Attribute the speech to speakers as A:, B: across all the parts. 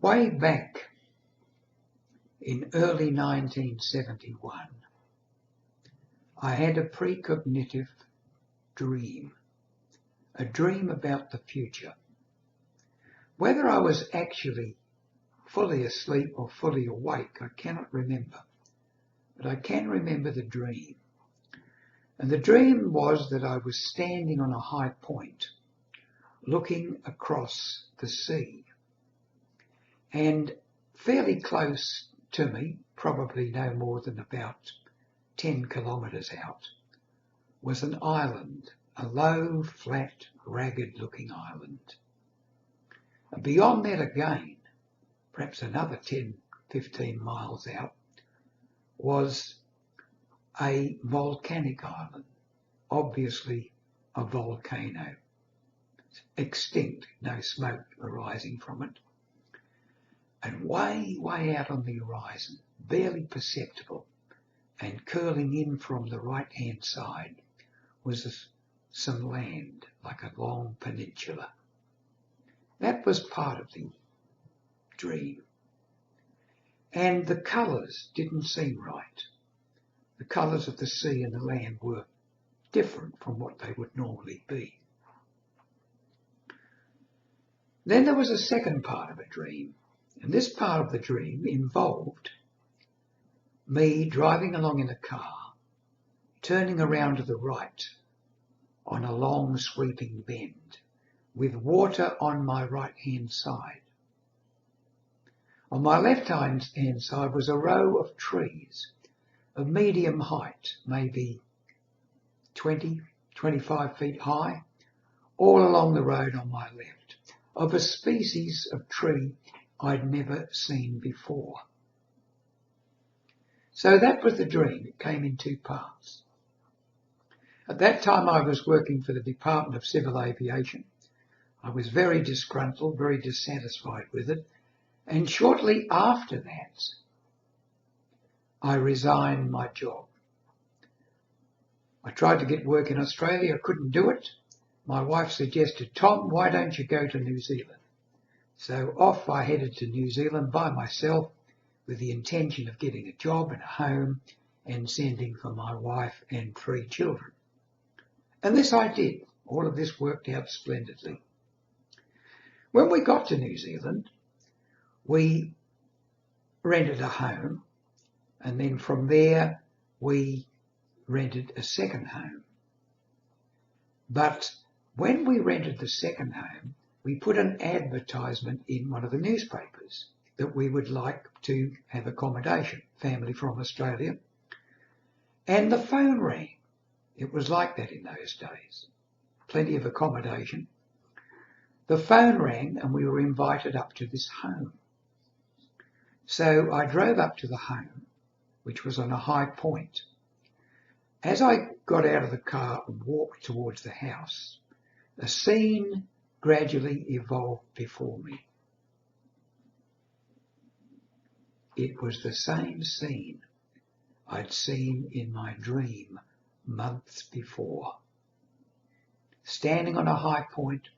A: Way back in early 1971, I had a precognitive dream, a dream about the future. Whether I was actually fully asleep or fully awake, I cannot remember, but I can remember the dream. And the dream was that I was standing on a high point, looking across the sea. And fairly close to me, probably no more than about 10 kilometres out, was an island, a low, flat, ragged-looking island. And beyond that again, perhaps another 10, 15 miles out, was a volcanic island, obviously a volcano, extinct, no smoke arising from it. And way, way out on the horizon, barely perceptible, and curling in from the right-hand side, was some land, like a long peninsula. That was part of the dream. And the colours didn't seem right. The colours of the sea and the land were different from what they would normally be. Then there was a second part of a dream, and this part of the dream involved me driving along in a car, turning around to the right on a long sweeping bend, with water on my right-hand side. On my left-hand side was a row of trees of medium height, maybe 20, 25 feet high, all along the road on my left, of a species of tree I'd never seen before. So that was the dream. It came in two parts. At that time I was working for the Department of Civil Aviation. I was very disgruntled, very dissatisfied with it, and shortly after that I resigned my job. I tried to get work in Australia, I couldn't do it. My wife suggested, "Tom, why don't you go to New Zealand?" So off I headed to New Zealand by myself with the intention of getting a job and a home and sending for my wife and 3 children. And this I did. All of this worked out splendidly. When we got to New Zealand, we rented a home, and then from there we rented a second home. But when we rented the second home, we put an advertisement in one of the newspapers that we would like to have accommodation, family from Australia. And the phone rang. It was like that in those days. Plenty of accommodation. The phone rang and we were invited up to this home. So I drove up to the home, which was on a high point. As I got out of the car and walked towards the house, a scene gradually evolved before me. It was the same scene I'd seen in my dream months before. Standing on a high point,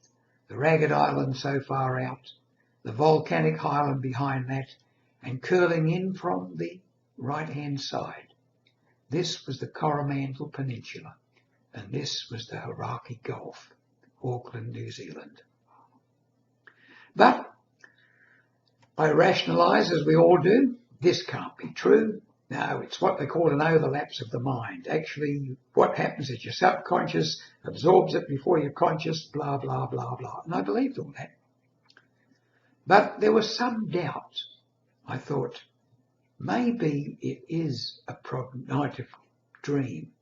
A: the ragged island so far out, the volcanic island behind that, and curling in from the right-hand side. This was the Coromandel Peninsula, and this was the Hauraki Gulf, Auckland, New Zealand. But I rationalised, as we all do, this can't be true. No, it's what they call an overlapse of the mind. Actually, what happens is your subconscious absorbs it before your conscious, blah, blah, blah, blah. And I believed all that. But there was some doubt. I thought, maybe it is a precognitive dream.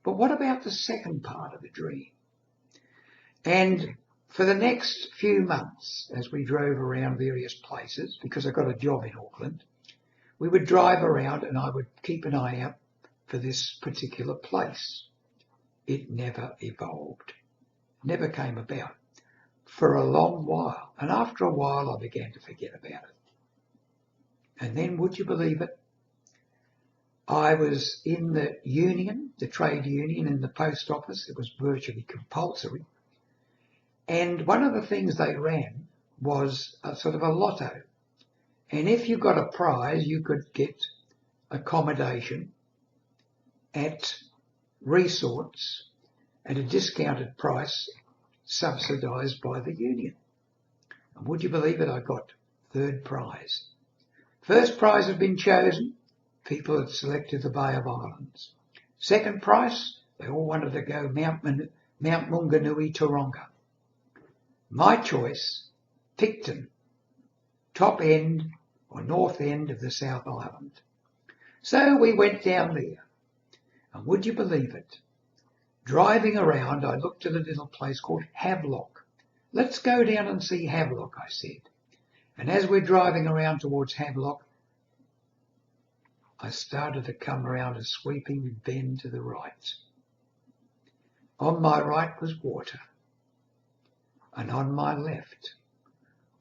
A: But what about the second part of the dream? And for the next few months, as we drove around various places, because I got a job in Auckland, we would drive around and I would keep an eye out for this particular place. It never evolved, never came about for a long while. And after a while, I began to forget about it. And then, would you believe it? I was in the union, the trade union in the post office. It was virtually compulsory. And one of the things they ran was a sort of a lotto And if you got a prize, you could get accommodation at resorts at a discounted price, subsidised by the union. And would you believe it, I got third prize. First prize had been chosen. People had selected the Bay of Islands. Second prize, they all wanted to go Mount Maunganui, Taronga. My choice, Picton, top end or north end of the South Island. So we went down there. And would you believe it? Driving around, I looked at a little place called Havelock. Let's go down and see Havelock, I said. And as we're driving around towards Havelock, I started to come around a sweeping bend to the right. On my right was water, and on my left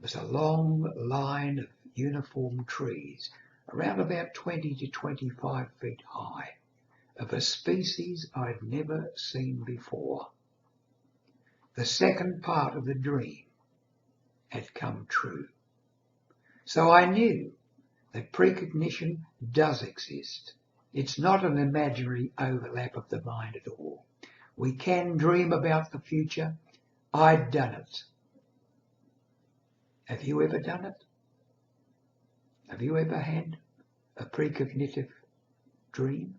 A: was a long line of uniform trees, around about 20 to 25 feet high, of a species I'd never seen before. The second part of the dream had come true. So I knew that precognition does exist. It's not an imaginary overlap of the mind at all. We can dream about the future. I'd done it. Have you ever done it? Have you ever had a precognitive dream?